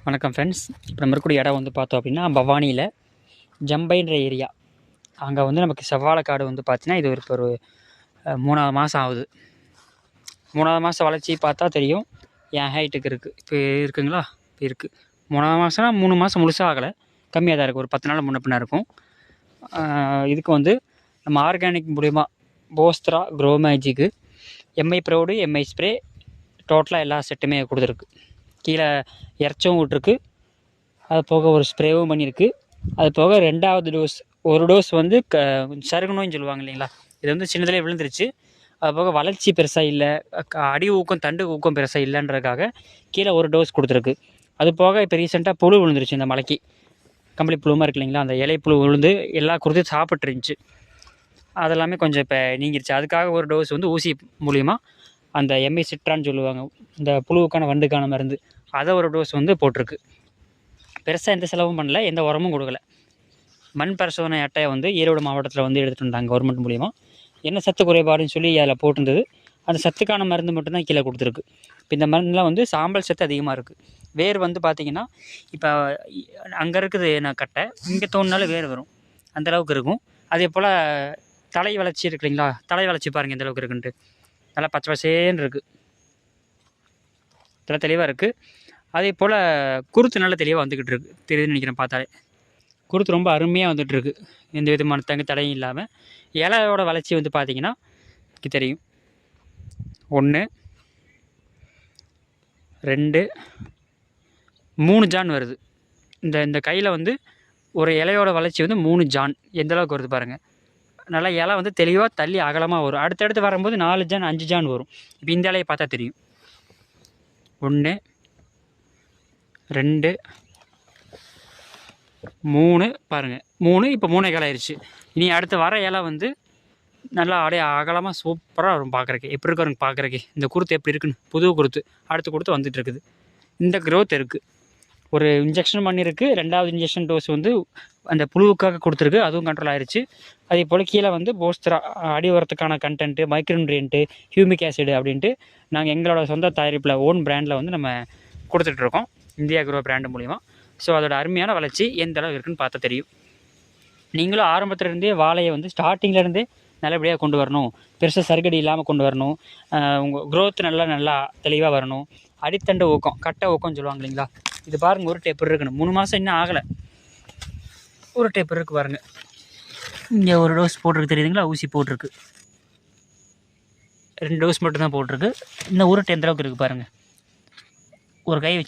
வணக்கம் ஃப்ரெண்ட்ஸ். இப்போ நம்ம இருக்கக்கூடிய இடம் வந்து பார்த்தோம் அப்படின்னா பவானியில் ஜம்பைன்ற ஏரியா. அங்கே வந்து நமக்கு செவ்வாழைக்காடு வந்து பார்த்தீங்கன்னா இது ஒரு 3வது மாதம் ஆகுது. 3வது மாதம் வளர்ச்சி பார்த்தா தெரியும் என் ஹைட்டுக்கு இருக்குது. இப்போ இருக்குங்களா, இப்போ இருக்குது. 3வது மாதம்னா 3 மாதம் முழுசாக ஆகலை, கம்மியாக தான் இருக்குது. ஒரு 10 நாள் முன்ன பின்ன இருக்கும். இதுக்கு வந்து நம்ம ஆர்கானிக் மூலிமா போஸ்த்ரா grow magic Mi proud Mi spray டோட்டலாக எல்லா செட்டுமே கொடுத்துருக்கு. கீழே இறச்சவும் விட்ருக்கு, அது போக ஒரு ஸ்ப்ரேவும் பண்ணியிருக்கு. அது போக 2வது டோஸ், ஒரு டோஸ் வந்து சருகு நோயின்னு சொல்லுவாங்க இல்லைங்களா, இது வந்து சின்னதிலே விழுந்துருச்சு. அது போக வளர்ச்சி பெருசாக இல்லை, அடி ஊக்கம் தண்டு ஊக்கம் பெருசாக இல்லைன்றதுக்காக கீழே ஒரு டோஸ் கொடுத்துருக்கு. அது போக இப்போ ரீசெண்டாக புழு விழுந்துருச்சு. இந்த மலைக்கு கம்பளி புழுமா இருக்கு இல்லைங்களா, அந்த இலை புழு விழுந்து எல்லா குருத்தையும் சாப்பிட்ருந்துச்சு. அதெல்லாமே கொஞ்சம் இப்போ நீங்கிருச்சு. அதுக்காக ஒரு டோஸ் வந்து ஊசி மூலிமா அந்த எம்ஐ சிட்ரான்னு சொல்லுவாங்க, இந்த புழுவுக்கான வண்டுக்கான மருந்து, அதை ஒரு டோஸ் வந்து போட்டிருக்கு. பெருசாக எந்த செலவும் பண்ணல, எந்த உரமும் கொடுக்கல. மண் பரிசோதனை அட்டையை வந்து ஈரோடு மாவட்டத்தில் வந்து எடுத்துகிட்டு வந்தாங்க கவர்மெண்ட் மூலிமா. என்ன சத்து குறைபாடுன்னு சொல்லி அதில் போட்டிருந்தது. அந்த சத்துக்கான மருந்து மட்டும்தான் கீழே கொடுத்துருக்கு. இப்போ இந்த மருந்துலாம் வந்து சாம்பல் சத்து அதிகமாக இருக்குது. வேர் வந்து பார்த்திங்கன்னா இப்போ அங்கே இருக்குது நான் கட்டை, இங்கே தோணுனாலும் வேர் வரும், அந்தளவுக்கு இருக்கும். அதே போல் தலை வளர்ச்சி இருக்கு இல்லைங்களா, தலை வளர்ச்சி பாருங்கள் எந்தளவுக்கு இருக்குன்ட்டு. நல்லா பச்சை பசேன்னு இருக்குது, நல்லா தெளிவாக இருக்குது. அதே போல் குருத்து நல்லா தெளிவாக வந்துக்கிட்டு இருக்குது, தெரியுதுன்னு நினைக்கிறேன் பார்த்தாலே. குருத்து ரொம்ப அருமையாக வந்துட்டுருக்கு, எந்த விதமான தடையும் இல்லாமல். இலையோட வளர்ச்சி வந்து பார்த்திங்கன்னா தெரியும். 1 2 3 ஜான் வருது. இந்த கையில் வந்து ஒரு இலையோட வளர்ச்சி வந்து 3 ஜான் எந்தளவுக்கு வருது பாருங்கள். நல்லா இலை வந்து தெளிவாக தள்ளி அகலமாக வரும். அடுத்தடுத்து வரும்போது 4 ஜான் 5 ஜான் வரும். இப்போ இந்த இலையை பார்த்தா தெரியும். 1 2 3 பாருங்கள், 3 இப்போ 3 இலை ஆயிடுச்சு. இனி அடுத்து வர இலை வந்து நல்லா அப்படியே அகலமாக சூப்பராக வரும் பார்க்குறக்கு. எப்படி இருக்கு பார்க்குறக்கு, இந்த குருத்து எப்படி இருக்குன்னு, புது குருத்து அடுத்து கொடுத்து வந்துட்டு இருக்குது. இந்த க்ரோத் இருக்குது. ஒரு இன்ஜெக்ஷன் பண்ணியிருக்கு, 2வது இன்ஜெக்ஷன் டோஸ் வந்து அந்த புழுவுக்காக கொடுத்துருக்கு, அதுவும் கண்ட்ரோல் ஆயிடுச்சு. அதே போல் கீழே வந்து போஸ்த்ரா அடி உரத்துக்கான கண்டென்ட்டு, மைக்ரோநியூட்ரியன்ட்டு, ஹியூமிக் ஆசிட் அப்படின்ட்டு நாங்கள் எங்களோட சொந்த தயாரிப்பில் ஓன் பிராண்டில் வந்து நம்ம கொடுத்துட்ருக்கோம், இந்தியா க்ரோ பிராண்டு மூலிமா. ஸோ அதோட அருமையான வளர்ச்சி எந்த அளவு இருக்குதுன்னு பார்த்தா தெரியும். நீங்களும் ஆரம்பத்துலேருந்தே வாழையை வந்து ஸ்டார்டிங்லேருந்தே நல்லபடியாக கொண்டு வரணும், பெருசாக சருகடி இல்லாமல் கொண்டு வரணும், உங்கள் க்ரோத் நல்லா தெளிவாக வரணும். அடித்தண்டு ஊக்கம், கட்டை ஊக்கம்னு சொல்லுவாங்க இல்லைங்களா, இது பாருங்கள் ஒரு டேப்பர் இருக்குன்னு. 3 மாதம் இன்னும் ஆகலை, ஒரு டேப்பர் இருக்குது பாருங்கள். இங்கே ஒரு டோஸ் போட்டிருக்கு தெரியுதுங்களா, ஊசி போட்டிருக்கு. 2 டோஸ் மட்டும்தான் போட்டிருக்கு. இந்த உருட்டு எந்த அளவுக்கு இருக்குது பாருங்கள். ஒரு கை வச்சு